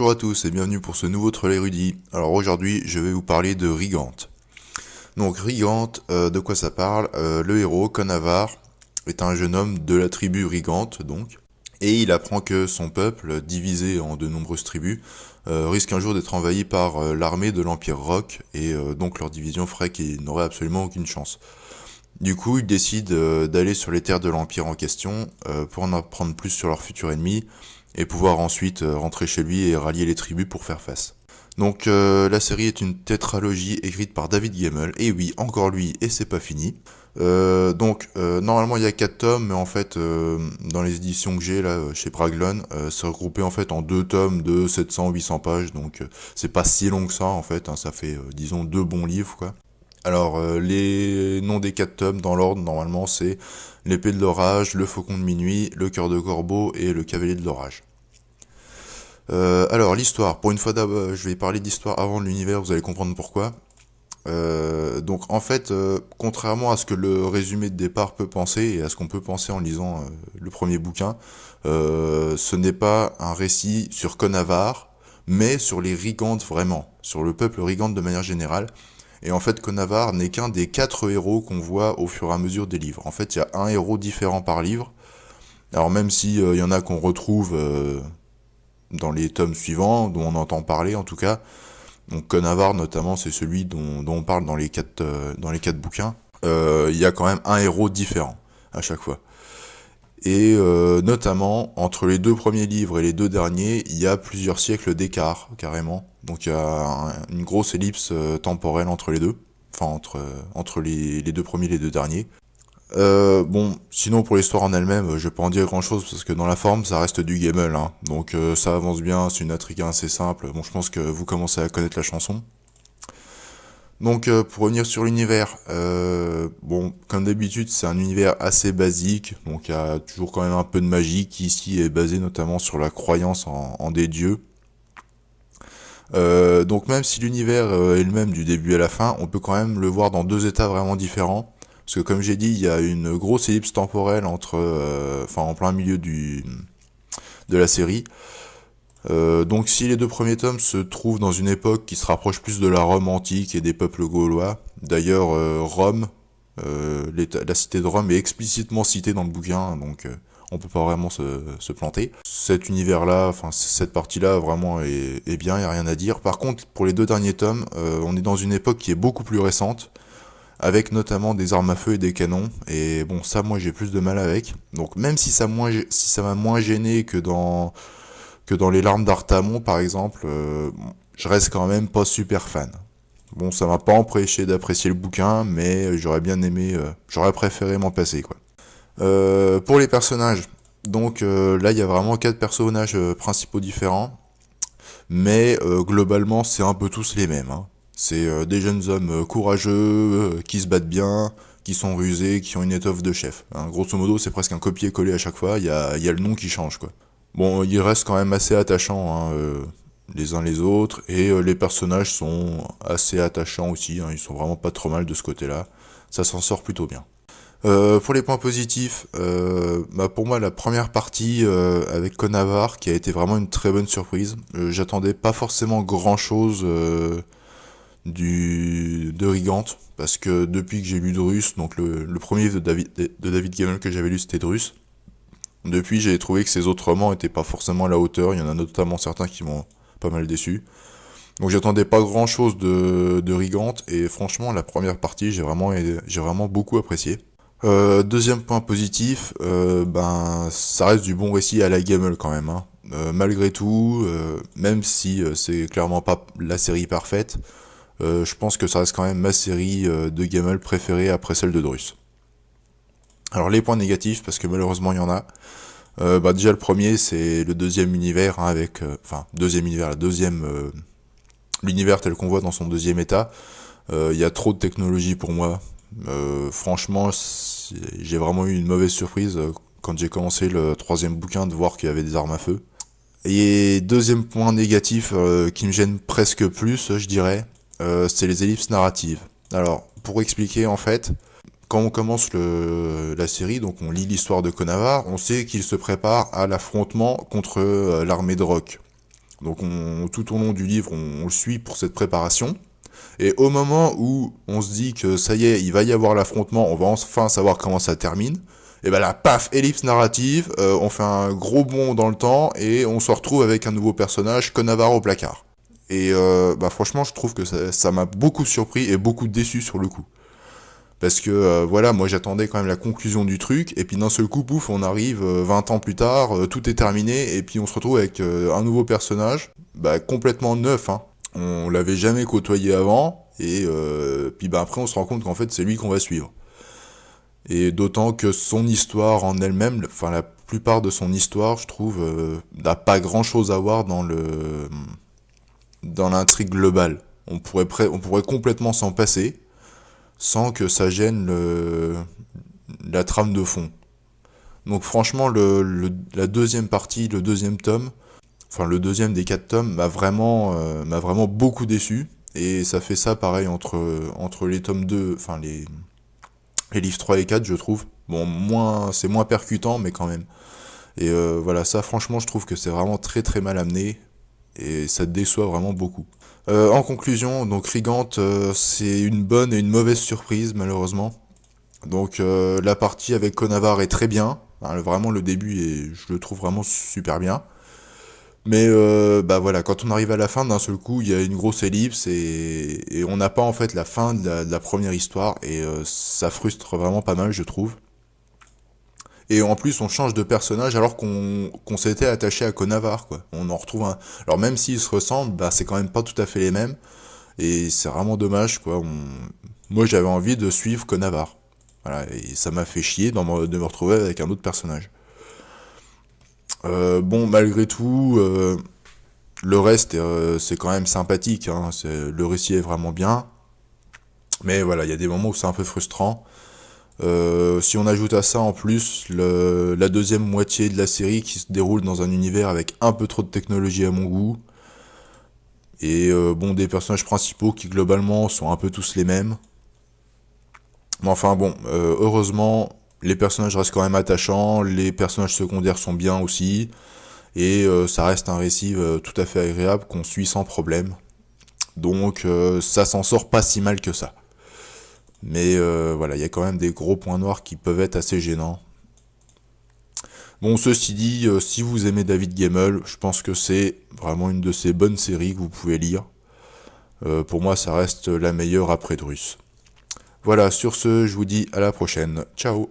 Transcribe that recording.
Bonjour à tous et bienvenue pour ce nouveau troll érudit. Alors aujourd'hui je vais vous parler de Rigante. Donc Rigante, de quoi ça parle? Le héros, Conavar, est un jeune homme de la tribu Rigante donc. Et il apprend que son peuple, divisé en de nombreuses tribus, risque un jour d'être envahi par l'armée de l'Empire Rock, et donc leur division ferait qu'il n'aurait absolument aucune chance. Du coup, il décide d'aller sur les terres de l'Empire en question pour en apprendre plus sur leur futur ennemi et pouvoir ensuite rentrer chez lui et rallier les tribus pour faire face. Donc la série est une tétralogie écrite par David Gemmell, et oui, encore lui, et c'est pas fini. Normalement il y a 4 tomes, mais en fait dans les éditions que j'ai là chez Braglon, c'est regroupé en fait en 2 tomes de 700-800 pages, donc c'est pas si long que ça en fait, hein, ça fait disons 2 bons livres quoi. Alors les noms des 4 tomes dans l'ordre normalement c'est l'épée de l'orage, le faucon de minuit, le cœur de corbeau et le cavalier de l'orage. Alors l'histoire, pour une fois d'abord, je vais parler d'histoire avant de l'univers, vous allez comprendre pourquoi. Donc en fait, contrairement à ce que le résumé de départ peut penser et à ce qu'on peut penser en lisant le premier bouquin, ce n'est pas un récit sur Conavar, mais sur les Rigantes vraiment, sur le peuple Rigante de manière générale. Et en fait, Conavar n'est qu'un des 4 héros qu'on voit au fur et à mesure des livres. En fait, il y a un héros différent par livre. Alors même si y en a qu'on retrouve dans les tomes suivants, dont on entend parler en tout cas. Donc Conavar notamment, c'est celui dont on parle dans les 4 bouquins. Il y a quand même un héros différent à chaque fois. Et notamment, entre les 2 premiers livres et les 2 derniers, il y a plusieurs siècles d'écart, carrément. Donc il y a une grosse ellipse temporelle entre les deux. Enfin, entre les 2 premiers et les 2 derniers. Sinon pour l'histoire en elle-même, je vais pas en dire grand-chose parce que dans la forme, ça reste du Gemmell, hein. Donc ça avance bien, c'est une intrigue assez simple. Bon, je pense que vous commencez à connaître la chanson. Donc pour revenir sur l'univers, comme d'habitude, c'est un univers assez basique. Donc il y a toujours quand même un peu de magie qui ici est basée notamment sur la croyance en des dieux. Donc même si l'univers est le même du début à la fin, on peut quand même le voir dans 2 états vraiment différents. Parce que comme j'ai dit, il y a une grosse ellipse temporelle en plein milieu de la série. Donc si les 2 premiers tomes se trouvent dans une époque qui se rapproche plus de la Rome antique et des peuples gaulois, d'ailleurs Rome, la cité de Rome est explicitement citée dans le bouquin, donc on peut pas vraiment se planter. Cet univers-là, enfin cette partie-là vraiment est bien, il n'y a rien à dire. Par contre, pour les 2 derniers tomes, on est dans une époque qui est beaucoup plus récente, avec notamment des armes à feu et des canons, et bon ça moi j'ai plus de mal avec. Donc même si ça m'a moins gêné que dans les larmes d'Artamon par exemple, je reste quand même pas super fan. Bon, ça m'a pas empêché d'apprécier le bouquin, mais j'aurais bien aimé, j'aurais préféré m'en passer quoi. Pour les personnages, donc là il y a vraiment 4 personnages principaux différents, mais globalement c'est un peu tous les mêmes, hein. C'est des jeunes hommes courageux, qui se battent bien, qui sont rusés, qui ont une étoffe de chef, hein. Grosso modo, c'est presque un copier-coller à chaque fois, il y a le nom qui change, quoi. Bon, ils restent quand même assez attachants, hein, les uns les autres, et les personnages sont assez attachants aussi, hein, ils sont vraiment pas trop mal de ce côté-là. Ça s'en sort plutôt bien. Pour les points positifs, pour moi la première partie avec Conavar qui a été vraiment une très bonne surprise. J'attendais pas forcément grand chose de Rigante, parce que depuis que j'ai lu Drus, donc le premier livre de David Gemmell que j'avais lu c'était Drus, depuis j'ai trouvé que ses autres romans étaient pas forcément à la hauteur, il y en a notamment certains qui m'ont pas mal déçu. Donc j'attendais pas grand chose de Rigante, et franchement la première partie j'ai vraiment beaucoup apprécié. Deuxième point positif, ça reste du bon récit à la Gemmell quand même, hein. Malgré tout, même si c'est clairement pas la série parfaite, je pense que ça reste quand même ma série de Gemmell préférée après celle de Drus. Alors les points négatifs, parce que malheureusement il y en a. Déjà le premier c'est le deuxième univers, hein, l'univers tel qu'on voit dans son deuxième état. Il y a trop de technologie pour moi. Franchement, j'ai vraiment eu une mauvaise surprise quand j'ai commencé le 3e bouquin de voir qu'il y avait des armes à feu. Et deuxième point négatif qui me gêne presque plus, je dirais, c'est les ellipses narratives. Alors, pour expliquer en fait, quand on commence la série, donc on lit l'histoire de Conavar, on sait qu'il se prépare à l'affrontement contre l'armée de Rock. Donc tout au long du livre, on le suit pour cette préparation. Et au moment où on se dit que ça y est, il va y avoir l'affrontement, on va enfin savoir comment ça termine, et ben là, paf, ellipse narrative, on fait un gros bond dans le temps et on se retrouve avec un nouveau personnage, Conavar au placard. Et bah franchement, je trouve que ça m'a beaucoup surpris et beaucoup déçu sur le coup. Parce que voilà, moi j'attendais quand même la conclusion du truc, et puis d'un seul coup, pouf, on arrive 20 ans plus tard, tout est terminé, et puis on se retrouve avec un nouveau personnage, bah complètement neuf, hein. On l'avait jamais côtoyé avant, et puis bah après on se rend compte qu'en fait c'est lui qu'on va suivre. Et d'autant que son histoire en elle-même, enfin la plupart de son histoire, je trouve, n'a pas grand-chose à voir dans l'intrigue globale. On pourrait complètement s'en passer, sans que ça gêne la trame de fond. Donc franchement, la deuxième partie, le deuxième tome, enfin le deuxième des 4 tomes, m'a vraiment beaucoup déçu. Et ça fait ça pareil entre les tomes 2, enfin les livres 3 et 4, je trouve. Bon, c'est moins percutant, mais quand même. Et voilà, ça franchement, je trouve que c'est vraiment très très mal amené. Et ça déçoit vraiment beaucoup. En conclusion, donc Rigante, c'est une bonne et une mauvaise surprise, malheureusement. Donc la partie avec Conavar est très bien. Hein, vraiment, le début, je le trouve vraiment super bien. Mais bah voilà, quand on arrive à la fin, d'un seul coup, il y a une grosse ellipse et on n'a pas en fait la fin de la première histoire et ça frustre vraiment pas mal, je trouve. Et en plus, on change de personnage alors qu'on s'était attaché à Conavar, quoi. On en retrouve un. Alors même s'ils se ressemblent, bah c'est quand même pas tout à fait les mêmes et c'est vraiment dommage, quoi. Moi, j'avais envie de suivre Conavar. Voilà, et ça m'a fait chier de me retrouver avec un autre personnage. Bon, malgré tout, le reste, c'est quand même sympathique, hein. Le récit est vraiment bien. Mais voilà, il y a des moments où c'est un peu frustrant. Si on ajoute à ça en plus la deuxième moitié de la série qui se déroule dans un univers avec un peu trop de technologie à mon goût, et bon, des personnages principaux qui globalement sont un peu tous les mêmes. Mais enfin bon, heureusement, les personnages restent quand même attachants, les personnages secondaires sont bien aussi, et ça reste un récit tout à fait agréable qu'on suit sans problème. Donc ça s'en sort pas si mal que ça. Mais voilà, il y a quand même des gros points noirs qui peuvent être assez gênants. Bon, ceci dit, si vous aimez David Gemmell, je pense que c'est vraiment une de ces bonnes séries que vous pouvez lire. Pour moi, ça reste la meilleure après Drus. Voilà, sur ce, je vous dis à la prochaine. Ciao!